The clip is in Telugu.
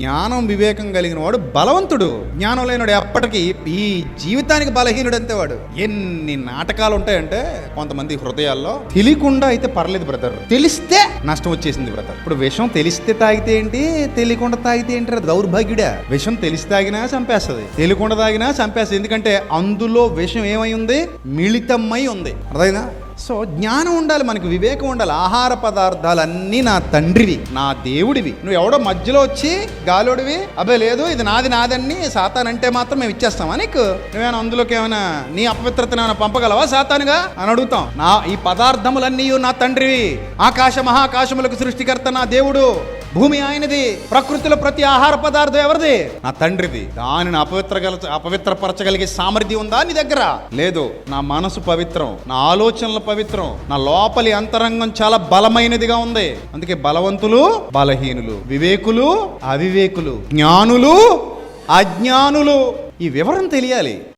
జ్ఞానం వివేకం కలిగిన వాడు బలవంతుడు. జ్ఞానం లేనివాడు ఎప్పటికీ ఈ జీవితానికి బలహీనుడు అంతే వాడు. ఎన్ని నాటకాలు ఉంటాయంటే కొంతమంది హృదయాల్లో. తెలియకుండా అయితే పర్లేదు బ్రదర్, తెలిస్తే నష్టం వచ్చేసింది బ్రదర్. ఇప్పుడు విషం తెలిస్తే తాగితే ఏంటి, తెలియకుండా తాగితే ఏంటి? దౌర్భాగ్యుడా. విషం తెలిసి తాగినా చంపేస్తుంది, తెలియకుండా తాగినా చంపేస్తుంది. ఎందుకంటే అందులో విషం ఏమై ఉంది, మిళితమై ఉంది. అర్థమైందా? సో జ్ఞానం ఉండాలి, మనకి వివేకం ఉండాలి. ఆహార పదార్థాలన్నీ నా తండ్రివి, నా దేవుడివి. నువ్వు ఎవడో మధ్యలో వచ్చి గాలోడివి, అబ్బాయి లేదు ఇది నాది నాదని సాతాన్ అంటే మాత్రం మేము ఇచ్చేస్తామా నీకు? నువ్వేమైనా అందులోకి ఏమైనా నీ అపవిత్రతను ఏమైనా పంపగలవా సాతానుగా అని అడుగుతాం. ఈ పదార్థములన్నీ నా తండ్రివి. ఆకాశ మహాకాశములకు సృష్టికర్త నా దేవుడు, భూమి ఆయనది, ప్రకృతిలో ప్రతి ఆహార పదార్థం ఎవరిది? నా తండ్రిది. దానిని అపవిత్రపరచగలిగే సామర్థ్యం ఉందా నీ దగ్గర? లేదు. నా మనసు పవిత్రం, నా ఆలోచనలు పవిత్రం, నా లోపలి అంతరంగం చాలా బలమైనదిగా ఉంది. అందుకే బలవంతులు బలహీనులు, వివేకులు అవివేకులు, జ్ఞానులు అజ్ఞానులు, ఈ వివరం తెలియాలి.